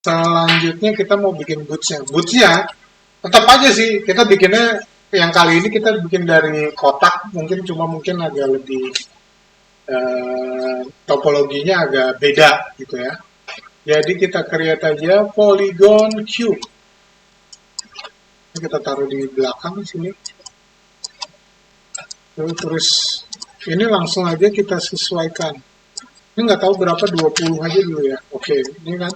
selanjutnya kita mau bikin bootsnya. Bootsnya tetap aja sih kita bikinnya yang kali ini kita bikin dari kotak, mungkin agak lebih topologinya agak beda gitu ya. Jadi kita create aja polygon cube. Ini kita taruh di belakang sini. Terus ini langsung aja kita sesuaikan. Ini nggak tahu berapa, 20 aja dulu ya. Oke, ini kan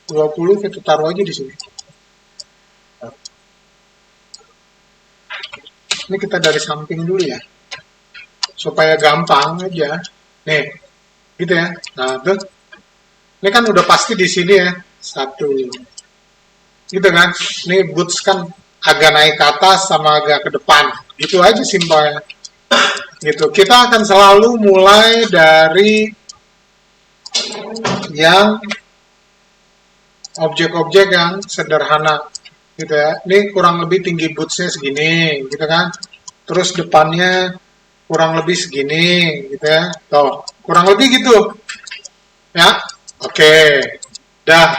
20 kita taruh aja di sini. Ini kita dari samping dulu ya. Supaya gampang aja. Nih, gitu ya. Nah, tuh. Ini kan udah pasti di sini ya. Satu. Gitu kan. Ini boots kan agak naik ke atas sama agak ke depan. Gitu aja simpelnya. Gitu. Kita akan selalu mulai dari yang objek-objek yang sederhana gitu ya. Ini kurang lebih tinggi bootsnya segini gitu kan. Terus depannya kurang lebih segini gitu ya. Tuh, kurang lebih gitu. Ya. Oke. Dah.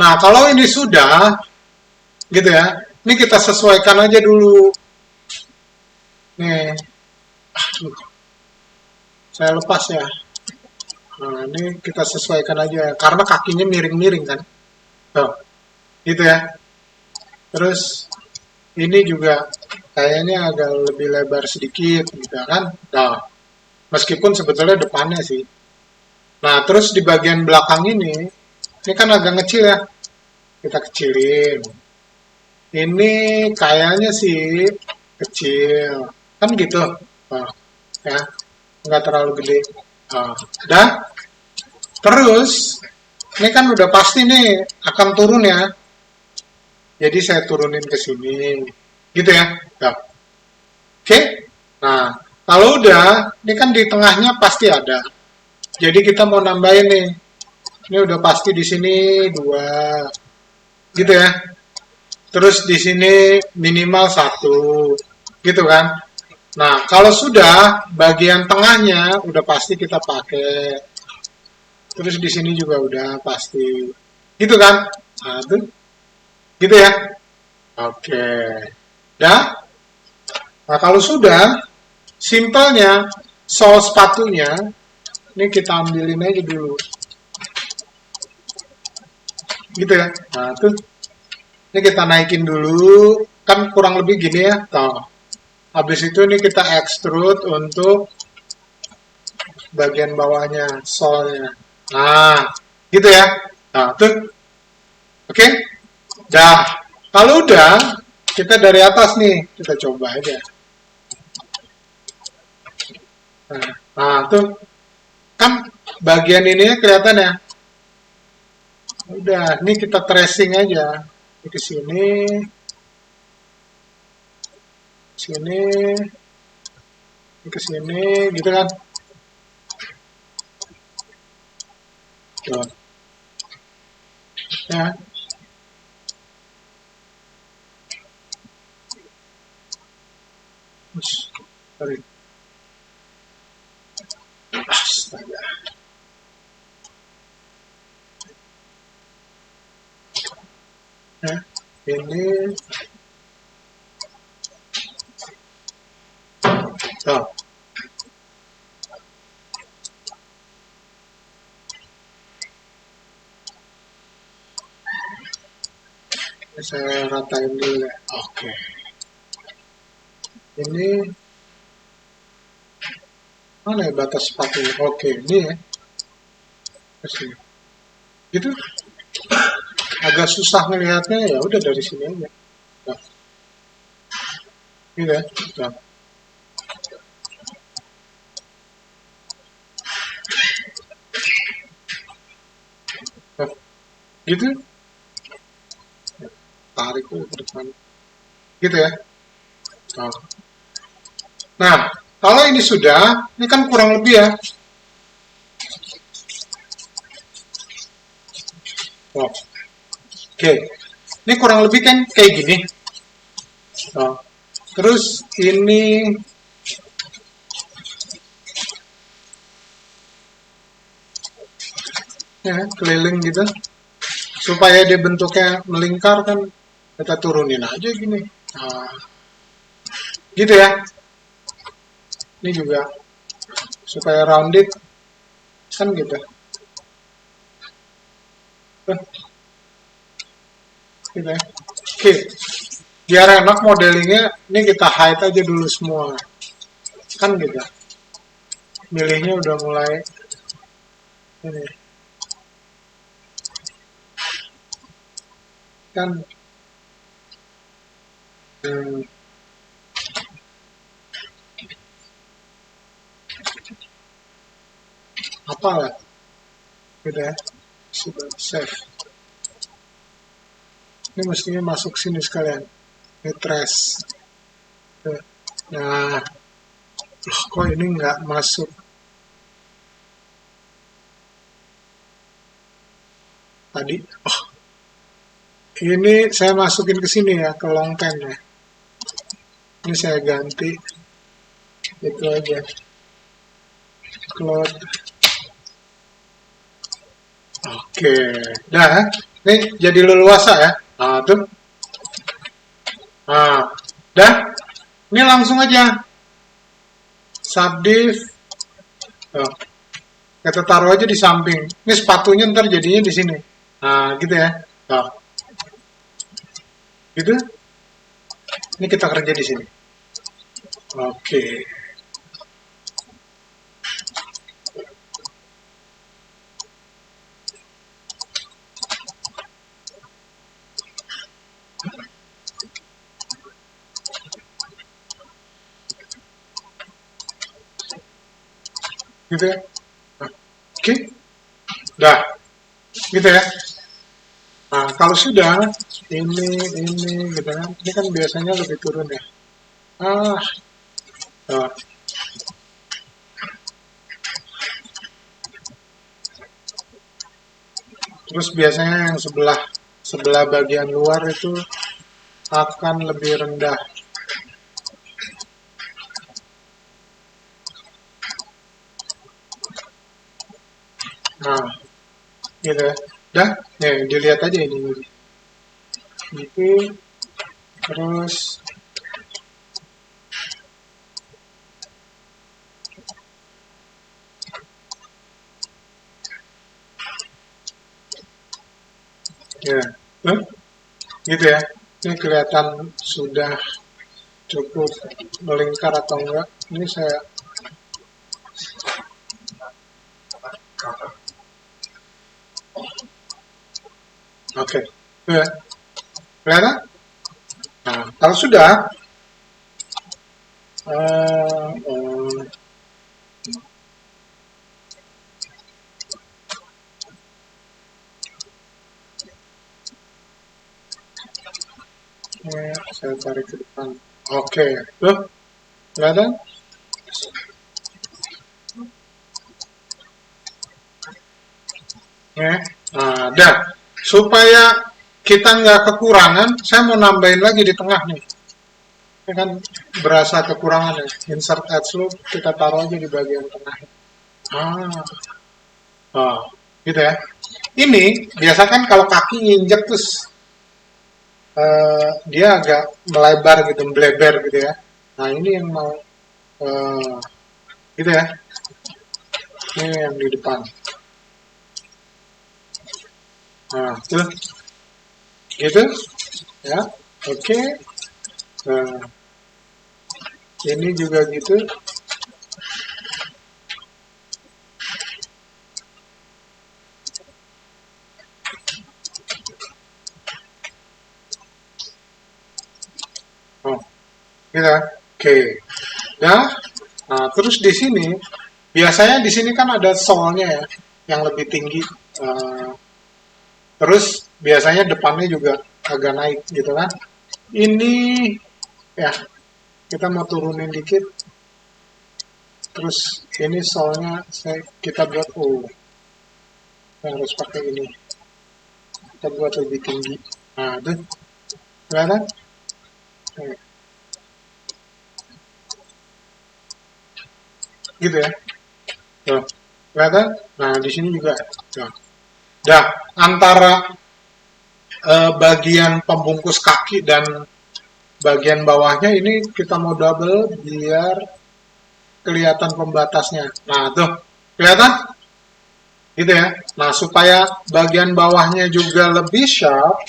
Nah, kalau ini sudah gitu ya. Ini kita sesuaikan aja dulu. Nih. Saya lepas ya. Nah, ini kita sesuaikan aja karena kakinya miring-miring kan. Tuh. Gitu ya. Terus ini juga kayaknya agak lebih lebar sedikit gitu kan. Nah, meskipun sebetulnya depannya sih. Nah, terus di bagian belakang ini kan agak kecil ya. Kita kecilin. Ini kayaknya sih kecil. Kan gitu. Nah, ya, nggak terlalu gede. Nah, dan terus ini kan udah pasti nih akan turun ya. Jadi saya turunin ke sini. Gitu ya. Nah, oke. Nah, kalau udah, ini kan di tengahnya pasti ada. Jadi kita mau nambahin nih. Ini udah pasti di sini 2. Gitu ya. Terus di sini minimal 1. Gitu kan. Nah, kalau sudah bagian tengahnya udah pasti kita pakai. Terus di sini juga udah pasti. Gitu kan? Nah, tuh. Gitu ya. Oke. Dah. Nah, kalau sudah, simpelnya sol sepatunya ini kita ambilin aja dulu. Gitu ya. Nah, tuh. Ini kita naikin dulu. Kan kurang lebih gini ya. Tuh. Habis itu ini kita extrude untuk bagian bawahnya, solnya. Nah, gitu ya. Nah, tuh. Oke. Dah. Kalau udah, kita dari atas nih. Kita coba aja. Nah, tuh. Kan bagian ini kelihatan ya. Udah, ini kita tracing aja. Ini ke sini, sini, ini ke sini, gitu kan. Tuh. Ya. Sorry. Astaga. Ya. Ini. Tuh. Saya ratain dulu ya. Oke. Ini mana ya batas sepatunya? Oke, ini ya. Kesini. Gitu. Agak susah ngelihatnya ya. Udah dari sini aja. Nah. Gitu ya. Nah. Nah. Gitu. Tarik ke depan. Gitu ya. Nah, kalau ini sudah, ini kan kurang lebih ya. Oh. Oke, ini kurang lebih kan kayak gini. Oh. Terus ini ya, keliling gitu. Supaya dia bentuknya melingkar kan, kita turunin aja gini. Nah, gitu ya. Ini juga supaya rounded kan gitu. Gitu ya. Oke, biar enak modelingnya, ini kita hide aja dulu semua. Kan gitu. Milihnya udah mulai ini. Kan hmm, apa lah gitu ya. Sudah save. Ini mestinya masuk sini sekalian. Ini trash. Nah, kok ini nggak masuk tadi? Oh, ini saya masukin ke sini ya, ke long pen ya. Ini saya ganti itu aja. Cloud. Oke, dah. Ini jadi leluasa ya. Nah, tuh. Nah, dah. Ini langsung aja subdiv. Oh, kita taruh aja di samping. Ini sepatunya ntar jadinya di sini. Nah, gitu ya. Nah, gitu. Ini kita kerja di sini. Oke. Gitu ya. Nah, oke. Dah. Gitu ya. Nah, kalau sudah ini gitu kan. Ini kan biasanya lebih turun ya. Ah, nah, terus biasanya yang sebelah sebelah bagian luar itu akan lebih rendah. Nah, gitu ya. Dah, nih dilihat aja ini. Gitu, terus ya, gitu ya. Ini kelihatan sudah cukup melingkar atau enggak. Ini saya oke. Ya, kelihatan? Nah, kalau sudah eh, eh, saya tarik ke depan. Oke, tuh kelihatan? Ya. Nah, dah. Supaya kita nggak kekurangan, saya mau nambahin lagi di tengah nih. Ini kan berasa kekurangan ya. Insert ads lu kita taruh aja di bagian tengah. Ah, oh, gitu ya. Ini biasa kan kalau kaki nginjek terus dia agak melebar gitu, melebar gitu ya. Nah ini yang mau eh, gitu ya. Ini yang di depan. Nah, tuh gitu ya. Oke. Nah, ini juga gitu. Oh, gitu ya. Oke. Nah, nah, terus di sini biasanya di sini kan ada solnya ya yang lebih tinggi. Eh, terus biasanya depannya juga agak naik gitu kan. Ini ya kita mau turunin dikit. Terus ini soalnya kita buat harus pakai ini. Kita buat lebih tinggi. Nah, itu kelihatan? Nah, gitu ya. Tuh, kelihatan? Nah, di sini juga. Tuh. Nah, antara bagian pembungkus kaki dan bagian bawahnya ini kita mau double biar kelihatan pembatasnya. Nah, tuh, kelihatan? Gitu ya. Nah, supaya bagian bawahnya juga lebih sharp,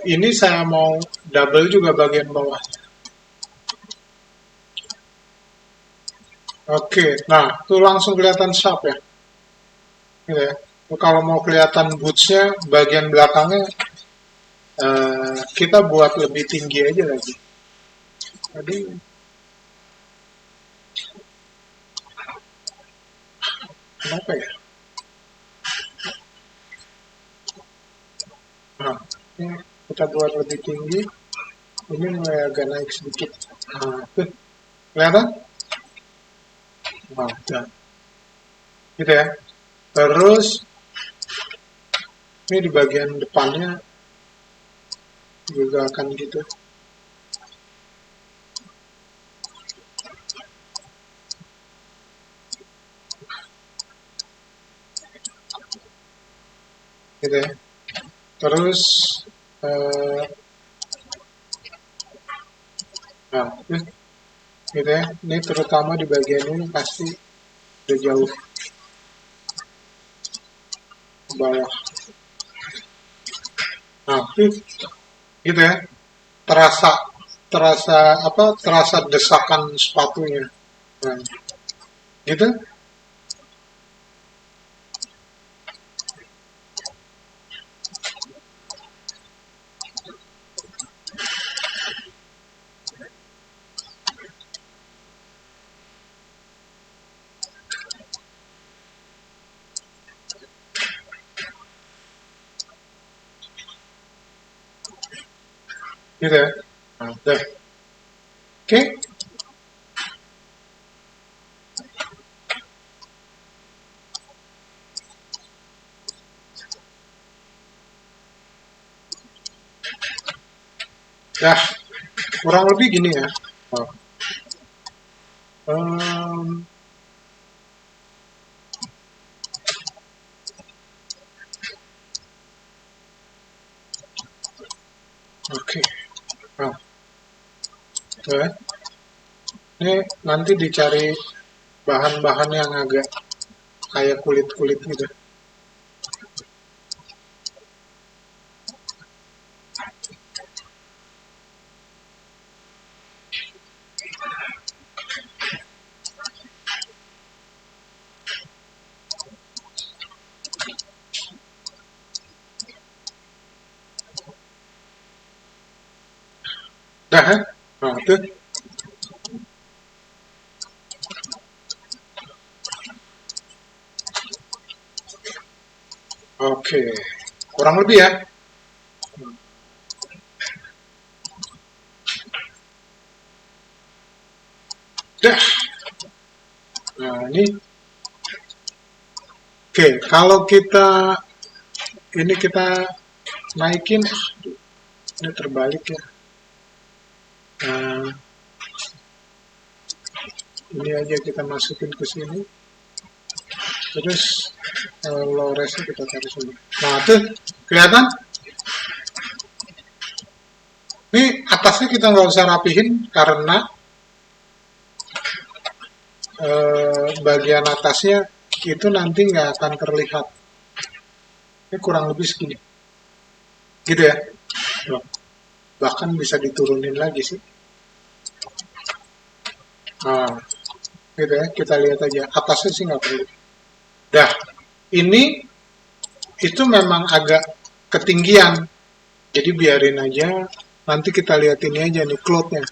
ini saya mau double juga bagian bawahnya. Oke, nah, itu langsung kelihatan sharp ya. Gitu ya. Kalau mau kelihatan bootsnya, bagian belakangnya kita buat lebih tinggi aja lagi. Jadi, kenapa ya? Nah, ini kita buat lebih tinggi. Ini mulai agak naik sedikit. Nah, tuh, kelihatan? Nah, ya. Gitu ya. Terus, ini di bagian depannya juga akan gitu. Gitu ya. Terus, eh, nah, gitu ya. Ini terutama di bagian ini pasti udah jauh ke bawah. Nah, gitu ya. Terasa, terasa apa? Terasa desakan sepatunya. Nah, gitu, gitu ya. Nah, deh. Oke. Ya, kurang lebih gini ya. Oh. Um, Oke. Nah, tuh ya. Ini nanti dicari bahan-bahan yang agak kayak kulit-kulit gitu. Dah ya? Nah, tuh. Oke. Kurang lebih ya. Dah. Nah, ini. Oke, kalau kita naikin, ini terbalik ya. Nah, ini aja kita masukin ke sini. Terus loresnya kita taruh sini. Nah, tuh. Kelihatan? Ini atasnya kita nggak usah rapihin karena bagian atasnya itu nanti nggak akan terlihat. Ini kurang lebih segini. Gitu ya. Loh, bahkan bisa diturunin lagi sih. Nah, gitu ya. Kita lihat aja. Atasnya sih nggak perlu. Dah, ini itu memang agak ketinggian. Jadi biarin aja. Nanti kita lihat ini aja nih, cloth-nya.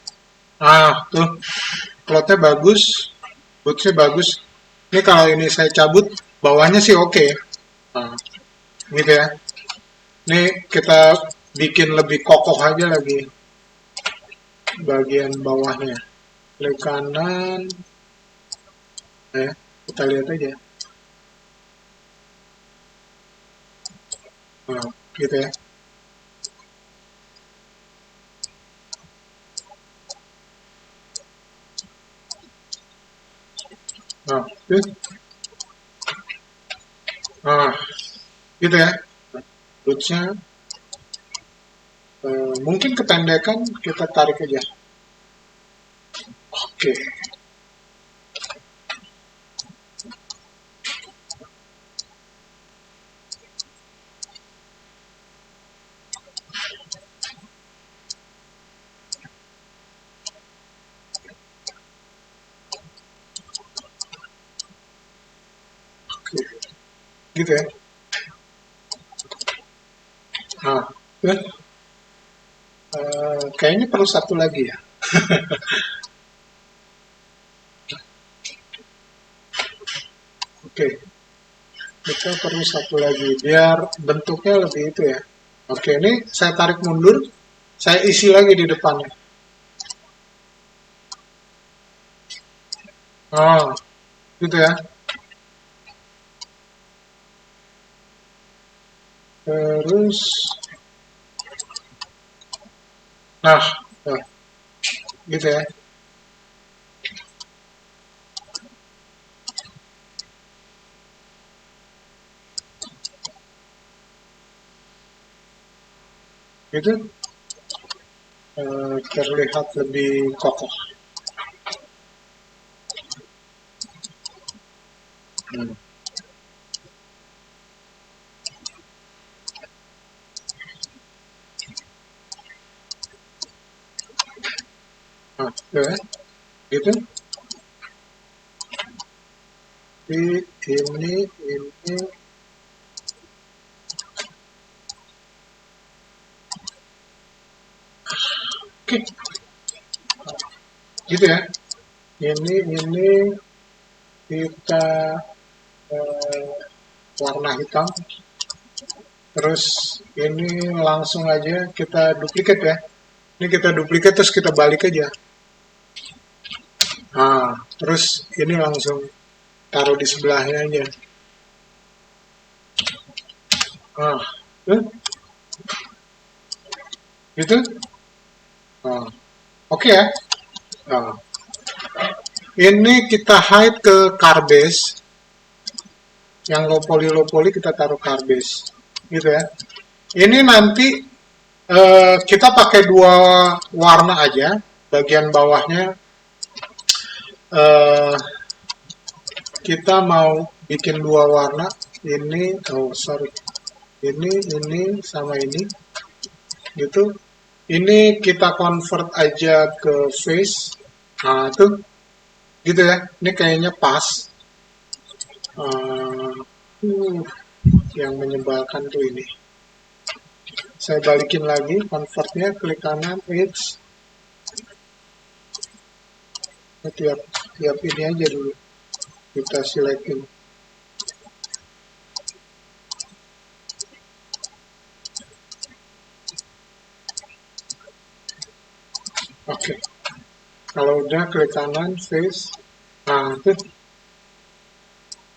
Ah, tuh. Cloth-nya bagus. Boots-nya bagus. Ini kalau ini saya cabut, bawahnya sih oke. Nah, gitu ya. Ini kita bikin lebih kokoh aja lagi bagian bawahnya. Klik kanan, ya, kita lihat aja. Nah, gitu ya. Nah, nah, gitu ya. Rootsnya mungkin kependekan, kita tarik aja. Oke, gitu ya. Nah, kayaknya perlu satu lagi ya. Oke, kita perlu satu lagi biar bentuknya lebih itu ya. Oke, ini saya tarik mundur, saya isi lagi di depannya. Oh, gitu ya. Terus, nah, nah, gitu ya. Itu terlihat lebih kokoh. Hmm. Nah, ya, gitu. Ini, oke, gitu ya. Ini kita eh, warna hitam. Terus ini langsung aja kita duplikat ya. Ini kita duplikat terus kita balik aja. Nah, terus ini langsung taruh di sebelahnya aja. Nah, gitu. Nah, oke ya. Nah, ini kita hide ke Carbase. Yang low poly kita taruh Carbase. Gitu ya. Ini nanti kita pakai dua warna aja. Bagian bawahnya eh, kita mau bikin dua warna. Ini, oh sorry, ini sama ini, gitu. Ini kita convert aja ke face. Nah, tuh, gitu ya. Ini kayaknya pas. Uh, yang menyebalkan tuh ini. Saya balikin lagi, convertnya, klik kanan, edge. Tiap, tiap ini aja dulu. Kita selekin. Oke. Kalau udah klik kanan, face. Nah, tuh.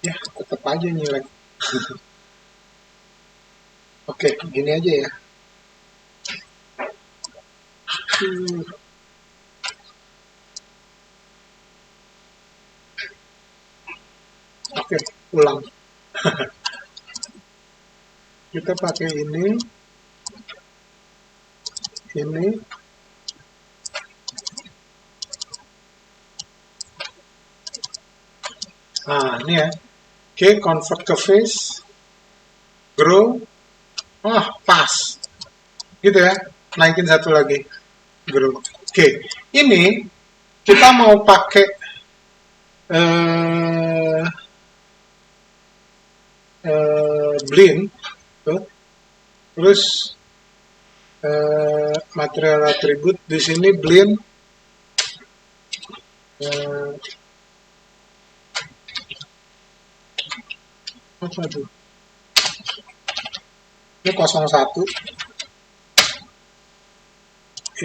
Ya, tetap aja nyelek. Oke, gini aja ya. Oke, ulang. Kita pakai ini. Nah, ini ya. Oke, convert ke face. Grow. Ah, pas. Gitu ya. Naikin satu lagi. Grow. Oke, ini kita mau pakai eh, blend. Tuh. Terus material attribute di sini blend eh, apa tuh? Ini 01.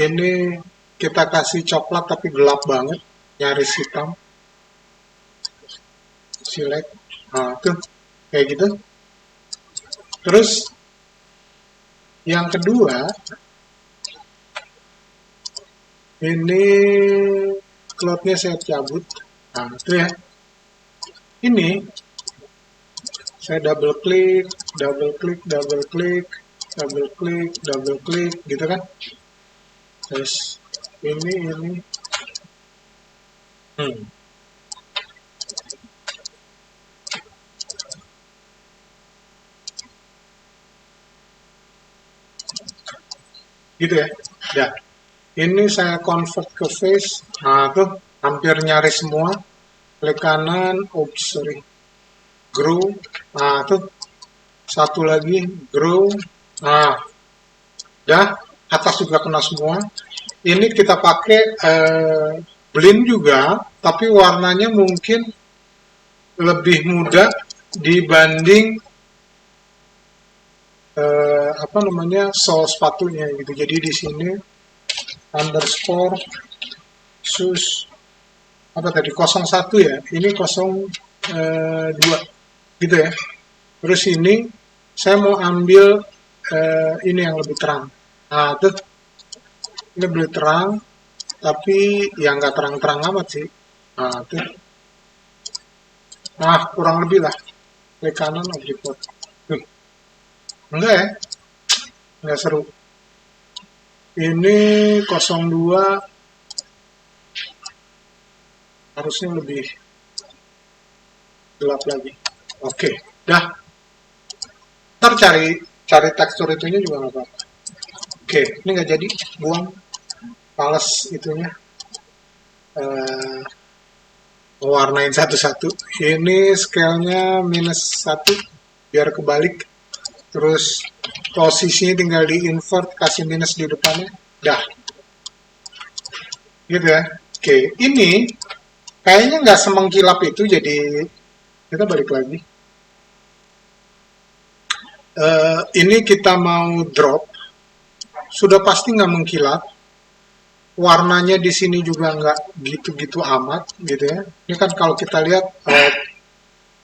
Ini kita kasih coklat tapi gelap banget, nyaris hitam. Select. Nah, tuh kayak gitu. Terus yang kedua, ini cloudnya saya cabut. Nah, itu ya. Ini Saya double klik, double klik, double klik, double klik, double klik, gitu kan. Terus ini. Hmm. Gitu ya. Ya. Ini saya convert ke face. Nah, tuh hampir nyaris semua. Klik kanan, oops, sorry. Grow. Nah, tuh satu lagi, grow. Nah, dah atas juga kena semua. Ini kita pakai blend juga, tapi warnanya mungkin lebih mudah dibanding apa namanya sol sepatunya gitu. Jadi di sini underscore sus apa tadi 01 ya. Ini 02 gitu ya. Terus ini saya mau ambil ini yang lebih terang. Nah, tuh ini lebih terang, tapi ya nggak terang-terang amat sih. Nah, tuh. Nah, kurang lebih lah. Klik kanan, object port. Enggak ya, nggak seru. Ini 02 harusnya lebih gelap lagi. Oke, dah. Ntar cari tekstur itunya juga nggak apa-apa. Oke, ini nggak jadi, buang. Pales itunya. Eh, Mewarnain satu-satu. Ini scale-nya -1 biar kebalik. Terus posisinya tinggal di invert, kasih minus di depannya. Dah, gitu ya. Oke, ini kayaknya nggak semengkilap itu, jadi kita balik lagi. Ini kita mau drop, sudah pasti nggak mengkilap. Warnanya di sini juga nggak gitu-gitu amat, gitu ya. Ini kan kalau kita lihat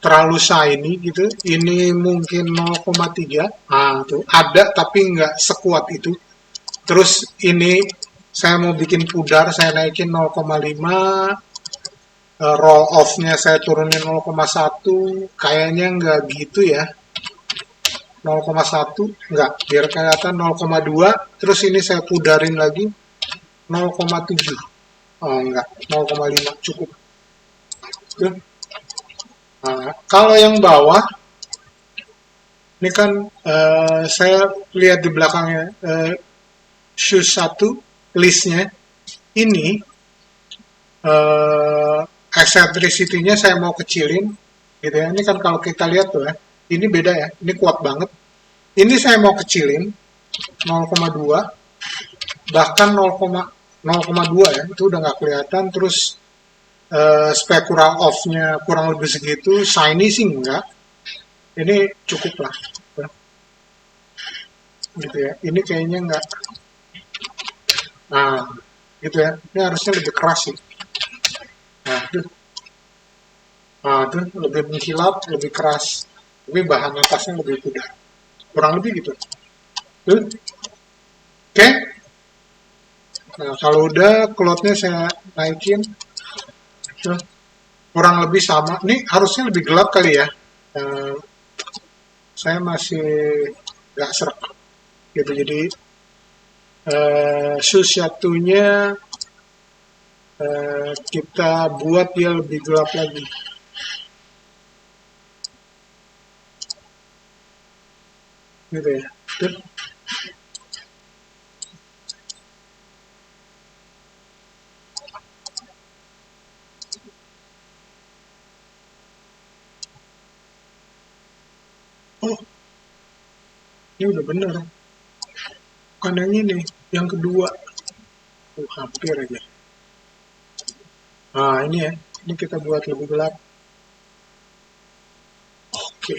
terlalu shiny gitu. Ini mungkin 0,3. Ah, tuh ada tapi nggak sekuat itu. Terus ini saya mau bikin pudar, saya naikin 0,5. Roll off-nya saya turunin 0,1. Kayaknya nggak gitu ya. 0,1 enggak, biar kelihatan 0,2. Terus ini saya pudarin lagi 0,7. Oh enggak, 0,5 cukup. Tuh. Nah, kalau yang bawah ini kan saya lihat di belakangnya shoes 1 listnya ini eccentricity-nya saya mau kecilin gitu ya. Ini kan kalau kita lihat tuh ya, ini beda ya, ini kuat banget. Ini saya mau kecilin 0,2, bahkan 0,2 ya, itu udah nggak kelihatan. Terus spectral off-nya kurang lebih segitu, shiny sih enggak. Ini cukup lah, gitu ya. Ini kayaknya enggak. Nah, gitu ya. Ini harusnya lebih keras sih. Nah, itu lebih mengkilap, lebih keras. Tapi bahan atasnya lebih mudah. Kurang lebih gitu. Tuh. Oke. Okay. Nah, kalau udah cloud-nya saya naikin. Tuh. Kurang lebih sama. Ini harusnya lebih gelap kali ya. Uh, saya masih nggak serak gitu. Jadi sesuatunya kita buat dia lebih gelap lagi. Gitu ya. Tuh. Oh, ini udah bener. Bukan yang ini, yang kedua. Hampir aja. Nah, ini ya. Ini kita buat lebih gelap. Oke.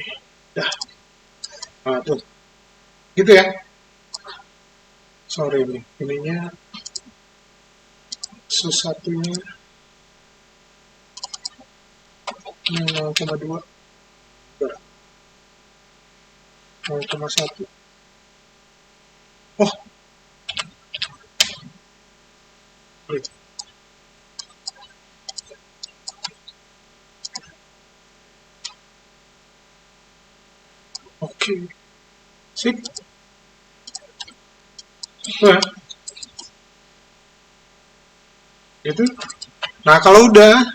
Dah. Nah, tuh. Gitu ya. Sorry nih. Ininya sesuatunya ini 0,2. 0,1. Oh, wait. Oke, sip. Nah, itu. Nah, kalau udah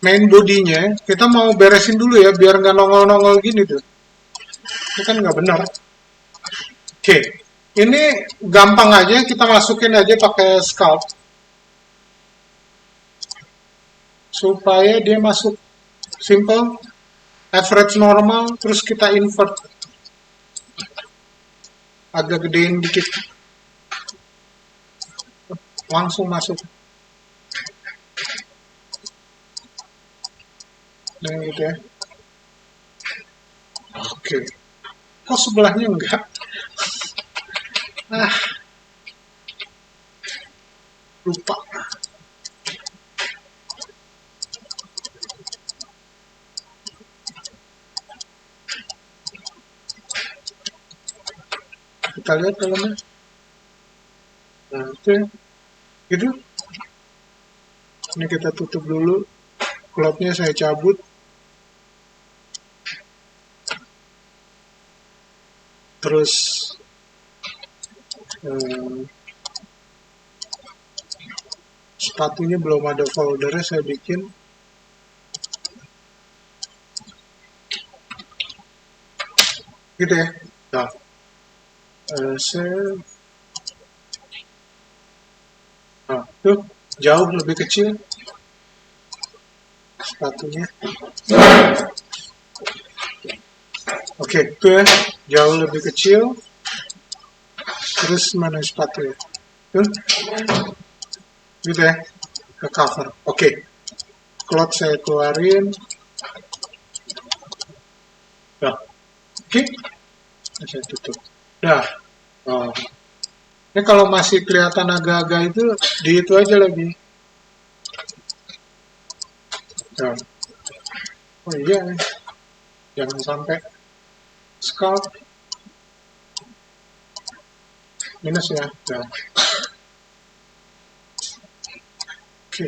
main bodinya, kita mau beresin dulu ya, biar nggak nongol-nongol gini tuh. Ini kan nggak benar. Oke, ini gampang aja, kita masukin aja pakai scalp supaya dia masuk simple, average normal, terus kita invert agak gedein dikit, langsung masuk. Nah, gitu ya. Oke, kok sebelahnya enggak? Ah, lupa. Kita lihat dalamnya. Nah, itu ya. Gitu. Ini kita tutup dulu. Klopnya saya cabut. Terus sepatunya belum ada foldernya, saya bikin. Gitu ya. Nah, nah, tuh jauh lebih kecil sepatunya. Oke, itu ya, jauh lebih kecil. Terus mana sepatu ya? Tuh, gitu ya, ke cover. Oke, cloth saya keluarin. Nah, oke, saya tutup. Nah, oh. Ini kalau masih kelihatan agak-agak itu, di itu aja lagi. Nah. Oh iya, jangan sampai scalp minus ya. Nah. Oke,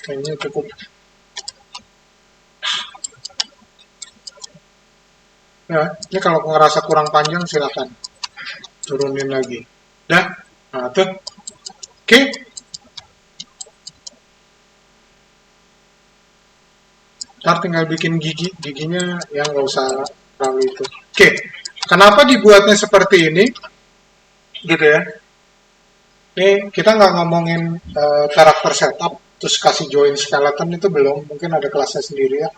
kayaknya cukup. Ya, ini kalau ngerasa kurang panjang silakan turunin lagi. Dah, nah tuh. Oke. Ntar tinggal bikin giginya yang nggak usah terlalu itu. Oke, kenapa dibuatnya seperti ini? Gitu ya. Ini kita nggak ngomongin karakter setup, terus kasih join skeleton itu belum, mungkin ada kelasnya sendiri ya.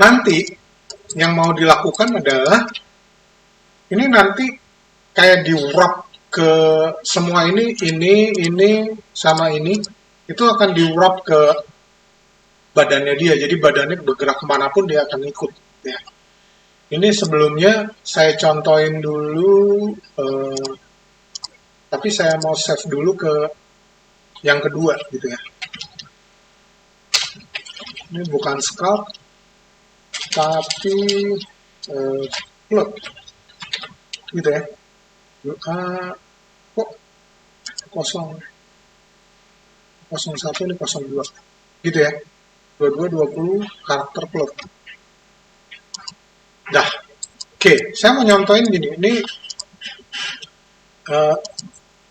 Nanti yang mau dilakukan adalah ini nanti kayak diurap ke semua ini sama ini itu akan diurap ke badannya dia. Jadi badannya bergerak kemanapun dia akan ikut. Ya. Ini sebelumnya saya contohin dulu, tapi saya mau save dulu ke yang kedua gitu ya. Ini bukan scalp, tapi plot gitu ya. Kok 01 ini 02 gitu ya. 22 20 karakter plot. Dah. Oke, saya mau nyontohin gini. Ini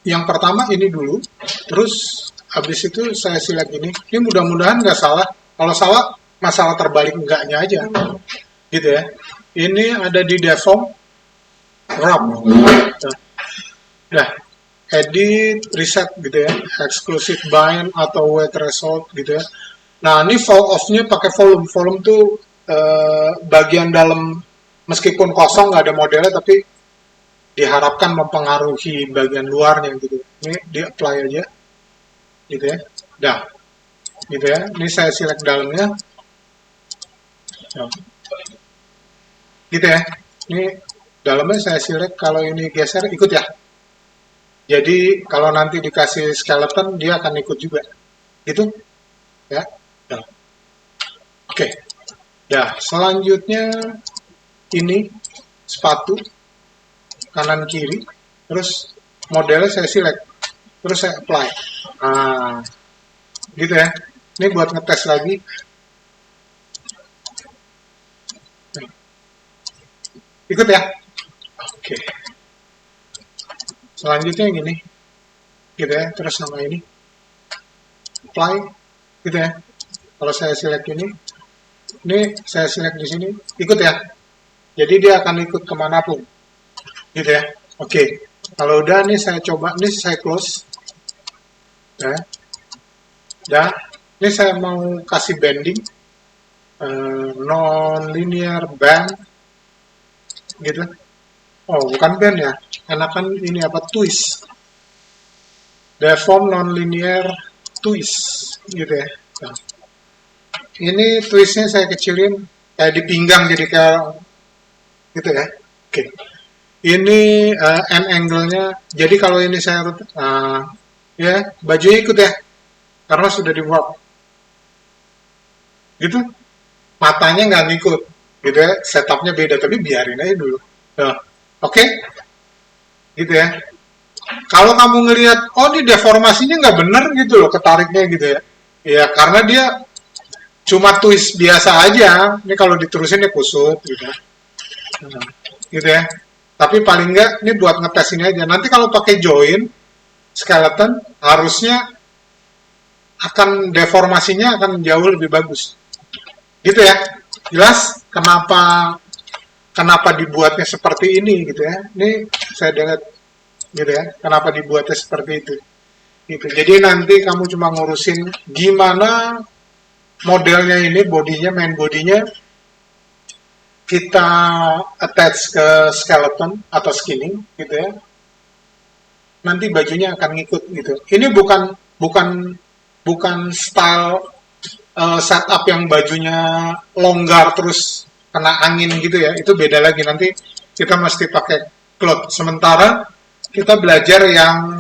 yang pertama ini dulu, terus habis itu saya select ini. Ini mudah-mudahan nggak salah. Kalau salah, masalah terbalik enggaknya aja. Gitu ya. Ini ada di default wrap. Nah, edit, reset gitu ya. Exclusive bind atau weight threshold gitu ya. Nah, ini fall off-nya pakai volume. Volume tuh bagian dalam, meskipun kosong nggak ada modelnya, tapi diharapkan mempengaruhi bagian luarnya gitu. Ini di apply aja, gitu ya. Dah, gitu ya. Ini saya select dalamnya, nah, gitu ya. Ini dalamnya saya select. Kalau ini geser ikut ya. Jadi kalau nanti dikasih skeleton dia akan ikut juga, gitu ya. Dah. Oke. Dah. Selanjutnya ini sepatu kanan kiri, terus modelnya saya select, terus saya apply. Nah, gitu ya. Ini buat ngetes lagi. Ikut ya. Oke. Selanjutnya yang ini, gitu ya. Terus sama ini, apply, gitu ya. Kalau saya select ini saya select di sini, ikut ya. Jadi dia akan ikut kemanapun, gitu ya. Oke. Kalau udah nih saya coba, nih saya close, ya. Dah. Ini saya mau kasih bending, non-linear band, gitu. Oh, bukan band ya. Enakan ini apa? Twist. Deform non-linear twist, gitu ya. Nah, ini twistnya saya kecilin kayak di pinggang jadi kayak gitu ya. Oke. Ini end angle-nya. Jadi kalau ini saya ya bajunya ikut ya karena sudah di warp. Gitu. Matanya nggak ngikut. Gitu ya. Setupnya beda tapi biarin aja dulu. Nah, oke. Gitu ya. Kalau kamu ngelihat, oh ini deformasinya nggak bener gitu loh, ketariknya gitu ya. Ya karena dia cuma twist biasa aja. Ini kalau diterusin dia kusut gitu ya. Nah, gitu ya. Tapi paling nggak ini buat ngetes ini aja. Nanti kalau pakai join skeleton harusnya akan deformasinya akan jauh lebih bagus. Gitu ya. Jelas kenapa dibuatnya seperti ini gitu ya. Ini saya delete gitu ya. Kenapa dibuatnya seperti itu. Gitu. Jadi nanti kamu cuma ngurusin gimana modelnya ini, bodinya, main bodinya kita attach ke skeleton atau skinning gitu ya. Nanti bajunya akan ngikut gitu. Ini bukan style setup yang bajunya longgar terus kena angin gitu ya. Itu beda lagi. Nanti kita mesti pakai cloth. Sementara kita belajar yang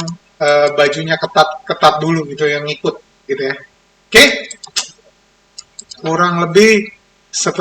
bajunya ketat dulu gitu, yang ngikut gitu ya. Oke? Kurang lebih setelah